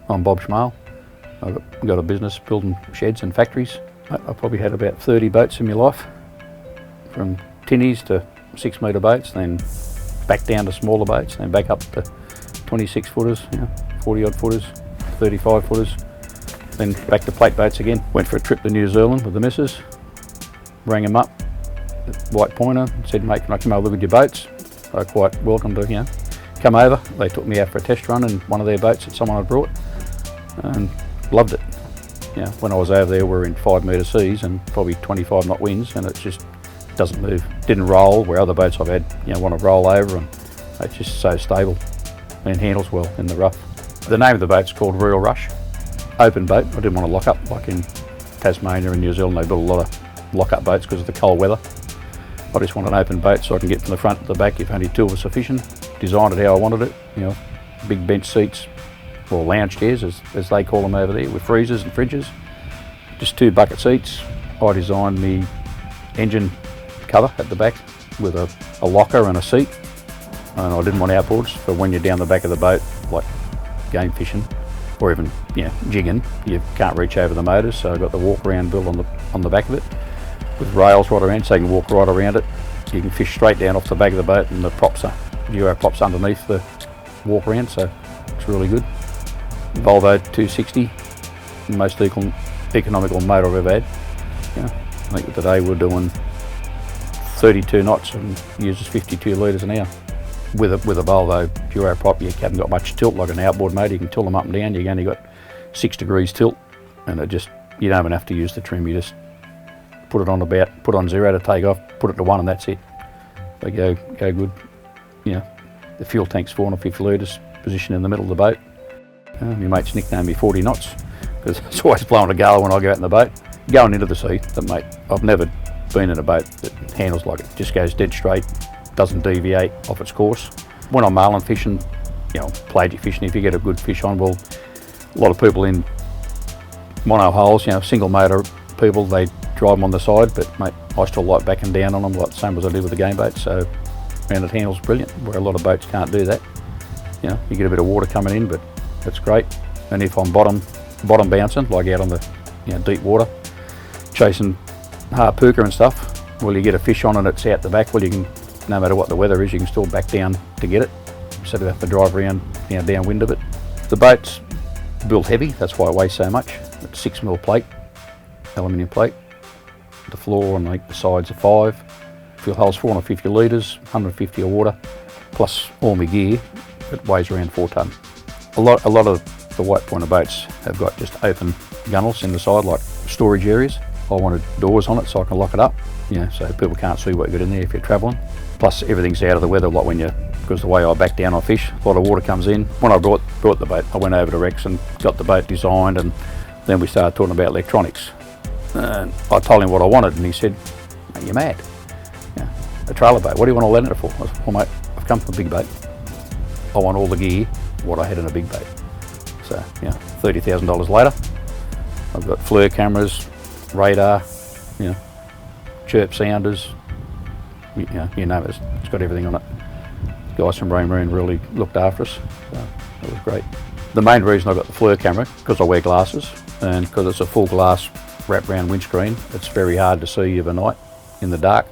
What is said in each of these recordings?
I'm Bob Schmale. I've got a business building sheds and factories. I probably had about 30 boats in my life, from tinnies to 6 metre boats, then back down to smaller boats, then back up to 26 footers, 40 odd footers, 35 footers, then back to plate boats again. Went for a trip to New Zealand with the missus, rang him up, White Pointer, said, mate, can I come over with your boats? They were quite welcome to, come over. They took me out for a test run in one of their boats that someone had brought, and loved it. When I was over there, we were in 5 metre seas and probably 25 knot winds, and it just doesn't move. Didn't roll, where other boats I've had, want to roll over, and it's just so stable and handles well in the rough. The name of the boat's called Royal Rush. Open boat. I didn't want to lock up like in Tasmania and New Zealand. They built a lot of lock-up boats because of the cold weather. I just want an open boat so I can get from the front to the back if only 2 were sufficient. Designed it how I wanted it, big bench seats, or lounge chairs as they call them over there, with freezers and fridges. Just 2 bucket seats. I designed the engine cover at the back with a locker and a seat, and I didn't want outboards for when you're down the back of the boat, like game fishing or even jigging. You can't reach over the motors, so I've got the walk around built on the back of it with rails right around, so you can walk right around it. You can fish straight down off the back of the boat, and the props are Euro props underneath the walk around, so it's really good. Volvo 260, the most economical motor I've ever had. I think today we're doing 32 knots and uses 52 litres an hour. With a Volvo Euro prop, you haven't got much tilt like an outboard motor. You can tilt them up and down. You've only got 6 degrees tilt, and you don't even have to use the trim. You just put it on 0 to take off, put it to 1, and that's it. They go good. The fuel tank's 450 litres, positioned in the middle of the boat. My mates nicknamed me 40 knots because it's always blowing a gale when I go out in the boat. Going into the sea, but mate, I've never been in a boat that handles like it. Just goes dead straight, doesn't deviate off its course. When I'm marlin fishing, pelagic fishing, if you get a good fish on, well, a lot of people in mono hulls, single motor people, they drive them on the side, but mate, I still like backing down on them, like the same as I do with the game boat, so, and it handles brilliant, where a lot of boats can't do that. You get a bit of water coming in, but that's great. And if I'm bottom bouncing, like out on the deep water, chasing harpooker and stuff, well, you get a fish on and it's out the back, well, you can, no matter what the weather is, you can still back down to get it, instead of having to drive around downwind of it. The boat's built heavy, that's why it weighs so much. It's 6mm plate, aluminium plate. The floor and the sides are 5. Fuel hull's 450 litres, 150 of water, plus all my gear. It weighs around 4 tonne. A lot of the White Pointer boats have got just open gunnels in the side, like storage areas. I wanted doors on it so I can lock it up, so people can't see what you've got in there if you're travelling. Plus everything's out of the weather, like because the way I back down on fish, a lot of water comes in. When I brought the boat, I went over to Rex and got the boat designed, and then we started talking about electronics. And I told him what I wanted, and he said, "Mate, you're mad. A trailer boat, what do you want all that in it for?" I said, "Well mate, I've come from a big boat. I want all the gear, what I had in a big boat." So, $30,000 later, I've got FLIR cameras, radar, chirp sounders, you name it, it's got everything on it. The guys from Marine really looked after us, so it was great. The main reason I got the FLIR camera, because I wear glasses, and because it's a full glass wrap-round windscreen, it's very hard to see overnight in the dark.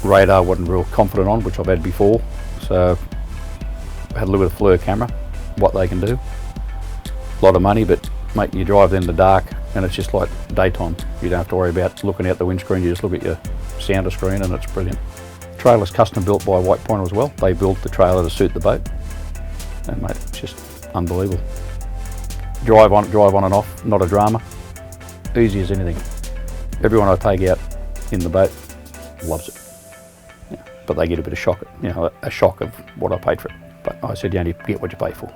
Radar wasn't real confident on, which I've had before, so I had a look at the FLIR camera, what they can do. A lot of money, but mate, you drive in the dark and it's just like daytime. You don't have to worry about looking out the windscreen, you just look at your sounder screen and it's brilliant. The trailer's custom built by White Pointer as well. They built the trailer to suit the boat, and mate, it's just unbelievable. Drive on and off, not a drama. Easy as anything. Everyone I take out in the boat loves it. But they get a bit of shock, a shock of what I paid for it. But I said you only get what you pay for.